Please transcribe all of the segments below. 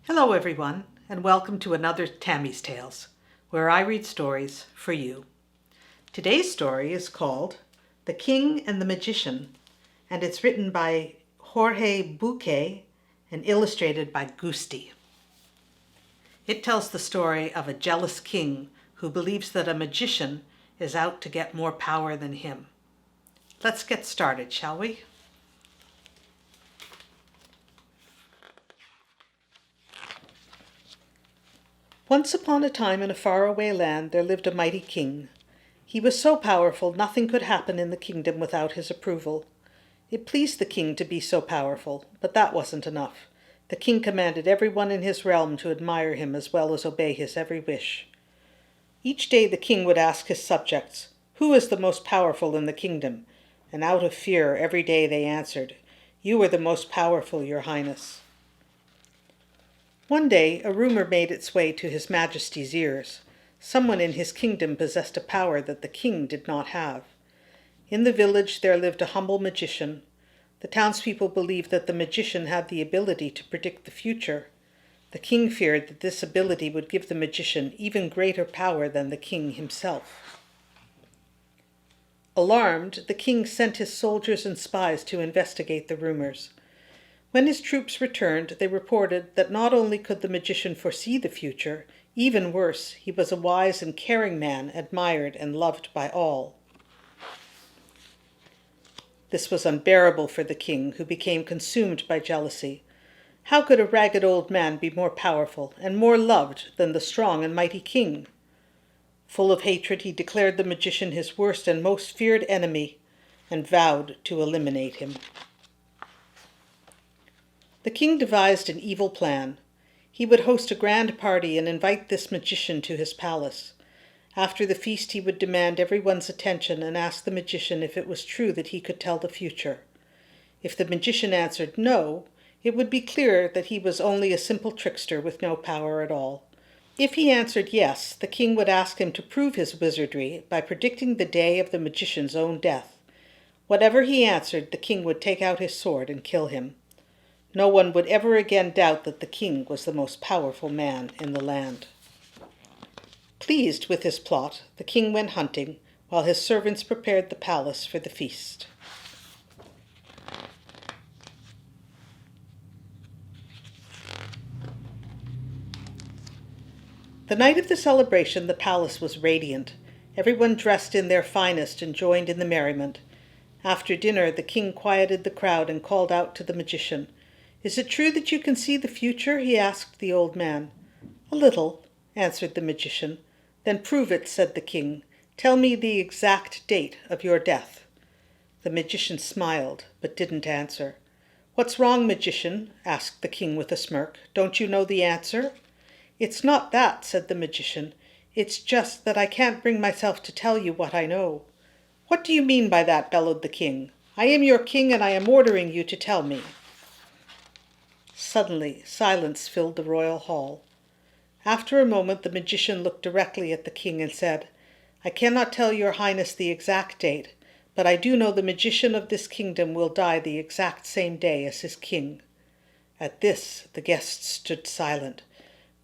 Hello everyone, and welcome to another Tammy's Tales, where I read stories for you. Today's story is called The King and the Magician, and it's written by Jorge Bucay and illustrated by Gusti. It tells the story of a jealous king who believes that a magician is out to get more power than him. Let's get started, shall we? Once upon a time in a faraway land there lived a mighty king. He was so powerful nothing could happen in the kingdom without his approval. It pleased the king to be so powerful, but that wasn't enough. The king commanded everyone in his realm to admire him as well as obey his every wish. Each day the king would ask his subjects, "Who is the most powerful in the kingdom?" And out of fear every day they answered, "You are the most powerful, your highness." One day a rumor made its way to His Majesty's ears. Someone in his kingdom possessed a power that the king did not have. In the village there lived a humble magician. The townspeople believed that the magician had the ability to predict the future. The king feared that this ability would give the magician even greater power than the king himself. Alarmed, the king sent his soldiers and spies to investigate the rumors. When his troops returned, they reported that not only could the magician foresee the future, even worse, he was a wise and caring man, admired and loved by all. This was unbearable for the king, who became consumed by jealousy. How could a ragged old man be more powerful and more loved than the strong and mighty king? Full of hatred, he declared the magician his worst and most feared enemy and vowed to eliminate him. The king devised an evil plan. He would host a grand party and invite this magician to his palace. After the feast he would demand everyone's attention and ask the magician if it was true that he could tell the future. If the magician answered no, it would be clear that he was only a simple trickster with no power at all. If he answered yes, the king would ask him to prove his wizardry by predicting the day of the magician's own death. Whatever he answered, the king would take out his sword and kill him. No one would ever again doubt that the king was the most powerful man in the land. Pleased with his plot, the king went hunting, while his servants prepared the palace for the feast. The night of the celebration, the palace was radiant. Everyone dressed in their finest and joined in the merriment. After dinner, the king quieted the crowd and called out to the magician. "Is it true that you can see the future?" he asked the old man. "A little," answered the magician. "Then prove it," said the king. "Tell me the exact date of your death." The magician smiled, but didn't answer. "What's wrong, magician?" asked the king with a smirk. "Don't you know the answer?" "It's not that," said the magician. "It's just that I can't bring myself to tell you what I know." "What do you mean by that?" bellowed the king. "I am your king, and I am ordering you to tell me." Suddenly, silence filled the royal hall. After a moment, the magician looked directly at the king and said, "I cannot tell your highness the exact date, but I do know the magician of this kingdom will die the exact same day as his king." At this, the guests stood silent.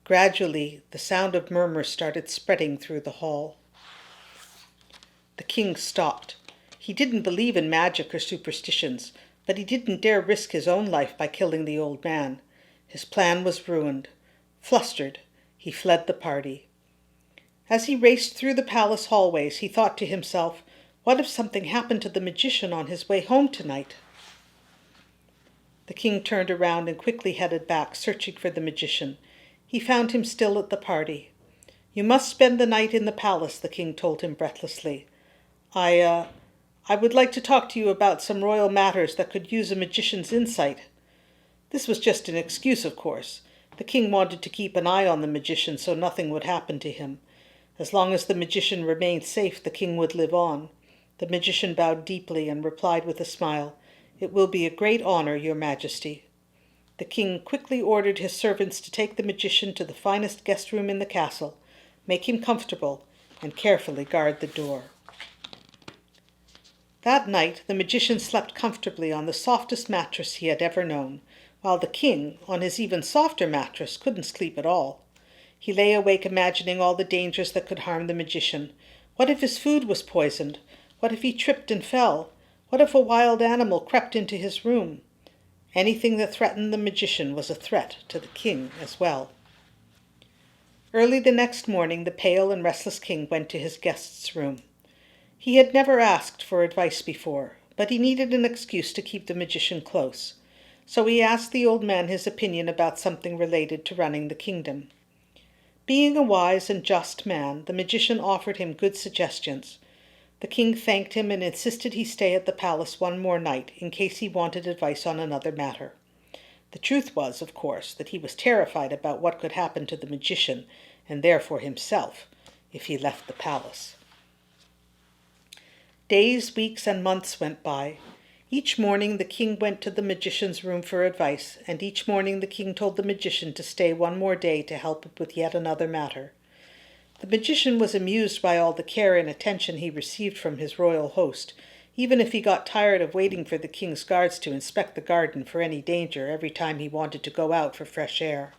Gradually, the sound of murmurs started spreading through the hall. The king stopped. He didn't believe in magic or superstitions, but he didn't dare risk his own life by killing the old man. His plan was ruined. Flustered, he fled the party. As he raced through the palace hallways, he thought to himself, what if something happened to the magician on his way home tonight? The king turned around and quickly headed back, searching for the magician. He found him still at the party. "You must spend the night in the palace," the king told him breathlessly. I would like to talk to you about some royal matters that could use a magician's insight." This was just an excuse, of course. The king wanted to keep an eye on the magician so nothing would happen to him. As long as the magician remained safe, the king would live on. The magician bowed deeply and replied with a smile, "It will be a great honor, your majesty." The king quickly ordered his servants to take the magician to the finest guest room in the castle, make him comfortable, and carefully guard the door. That night, the magician slept comfortably on the softest mattress he had ever known, while the king, on his even softer mattress, couldn't sleep at all. He lay awake imagining all the dangers that could harm the magician. What if his food was poisoned? What if he tripped and fell? What if a wild animal crept into his room? Anything that threatened the magician was a threat to the king as well. Early the next morning, the pale and restless king went to his guest's room. He had never asked for advice before, but he needed an excuse to keep the magician close. So he asked the old man his opinion about something related to running the kingdom. Being a wise and just man, the magician offered him good suggestions. The king thanked him and insisted he stay at the palace one more night in case he wanted advice on another matter. The truth was, of course, that he was terrified about what could happen to the magician, and therefore himself, if he left the palace. Days, weeks, and months went by. Each morning the king went to the magician's room for advice, and each morning the king told the magician to stay one more day to help with yet another matter. The magician was amused by all the care and attention he received from his royal host, even if he got tired of waiting for the king's guards to inspect the garden for any danger every time he wanted to go out for fresh air.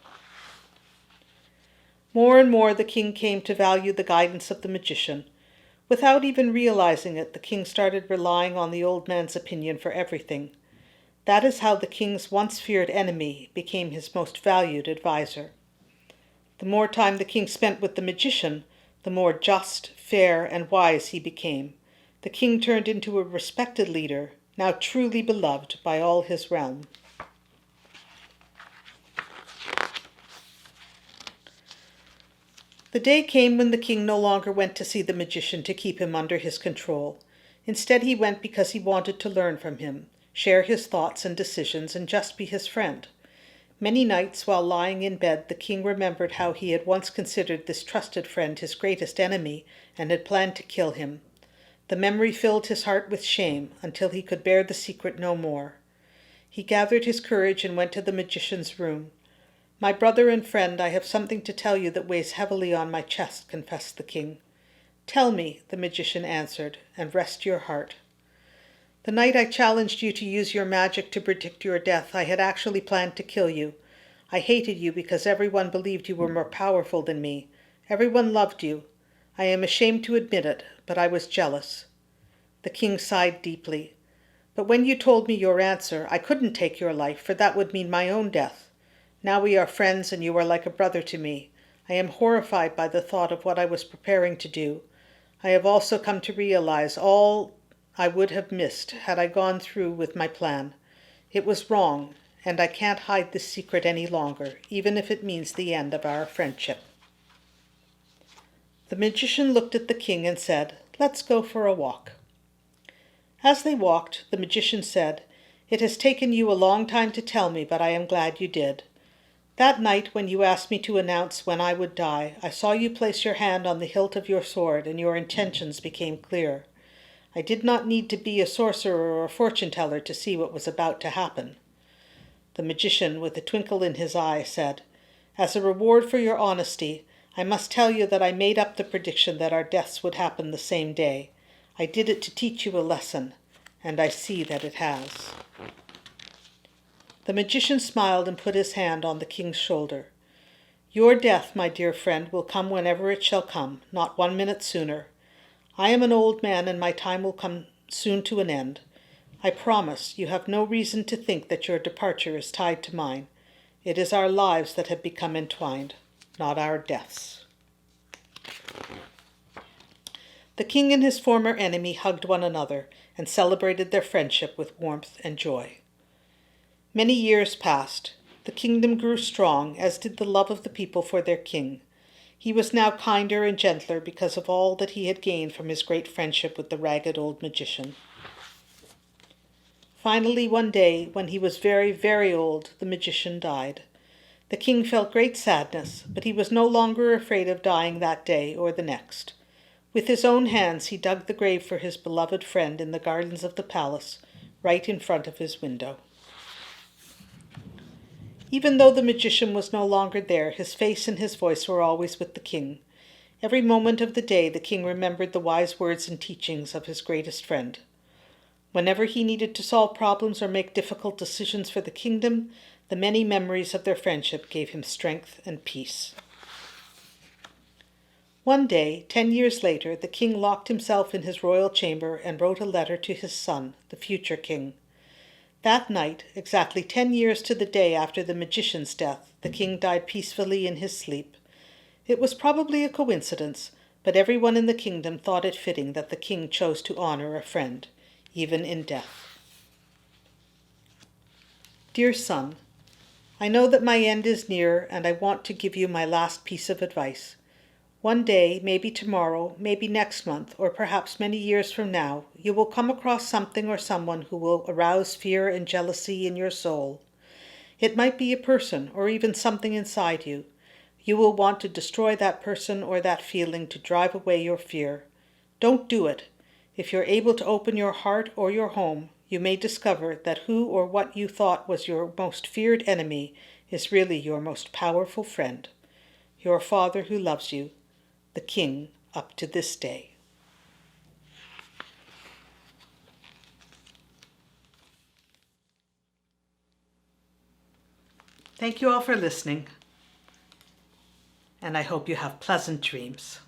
More and more the king came to value the guidance of the magician. Without even realizing it, the king started relying on the old man's opinion for everything. That is how the king's once feared enemy became his most valued adviser. The more time the king spent with the magician, the more just, fair, and wise he became. The king turned into a respected leader, now truly beloved by all his realm. The day came when the king no longer went to see the magician to keep him under his control. Instead, he went because he wanted to learn from him, share his thoughts and decisions, and just be his friend. Many nights while lying in bed, the king remembered how he had once considered this trusted friend his greatest enemy and had planned to kill him. The memory filled his heart with shame until he could bear the secret no more. He gathered his courage and went to the magician's room. "My brother and friend, I have something to tell you that weighs heavily on my chest," confessed the king. "Tell me," the magician answered, "and rest your heart." "The night I challenged you to use your magic to predict your death, I had actually planned to kill you. I hated you because everyone believed you were more powerful than me. Everyone loved you. I am ashamed to admit it, but I was jealous." The king sighed deeply. "But when you told me your answer, I couldn't take your life, for that would mean my own death. Now we are friends and you are like a brother to me. I am horrified by the thought of what I was preparing to do. I have also come to realize all I would have missed had I gone through with my plan. It was wrong, and I can't hide this secret any longer, even if it means the end of our friendship." The magician looked at the king and said, "Let's go for a walk." As they walked, the magician said, "It has taken you a long time to tell me, but I am glad you did. That night when you asked me to announce when I would die, I saw you place your hand on the hilt of your sword and your intentions became clear. I did not need to be a sorcerer or a fortune-teller to see what was about to happen." The magician, with a twinkle in his eye, said, "As a reward for your honesty, I must tell you that I made up the prediction that our deaths would happen the same day. I did it to teach you a lesson, and I see that it has." The magician smiled and put his hand on the king's shoulder. "Your death, my dear friend, will come whenever it shall come, not 1 minute sooner. I am an old man and my time will come soon to an end. I promise you have no reason to think that your departure is tied to mine. It is our lives that have become entwined, not our deaths." The king and his former enemy hugged one another and celebrated their friendship with warmth and joy. Many years passed. The kingdom grew strong, as did the love of the people for their king. He was now kinder and gentler because of all that he had gained from his great friendship with the ragged old magician. Finally, one day, when he was very, very old, the magician died. The king felt great sadness, but he was no longer afraid of dying that day or the next. With his own hands he dug the grave for his beloved friend in the gardens of the palace, right in front of his window. Even though the magician was no longer there, his face and his voice were always with the king. Every moment of the day the king remembered the wise words and teachings of his greatest friend. Whenever he needed to solve problems or make difficult decisions for the kingdom, The many memories of their friendship gave him strength and peace. One day, 10 years later, the king locked himself in his royal chamber and wrote a letter to his son, the future king. That night, exactly 10 years to the day after the magician's death, the king died peacefully in his sleep. It was probably a coincidence, but everyone in the kingdom thought it fitting that the king chose to honor a friend, even in death. Dear son, I know that my end is near, and I want to give you my last piece of advice. One day, maybe tomorrow, maybe next month, or perhaps many years from now, you will come across something or someone who will arouse fear and jealousy in your soul. It might be a person or even something inside you. You will want to destroy that person or that feeling to drive away your fear. Don't do it. If you're able to open your heart or your home, you may discover that who or what you thought was your most feared enemy is really your most powerful friend. Your Father who loves you, the King up to this day. Thank you all for listening, and I hope you have pleasant dreams.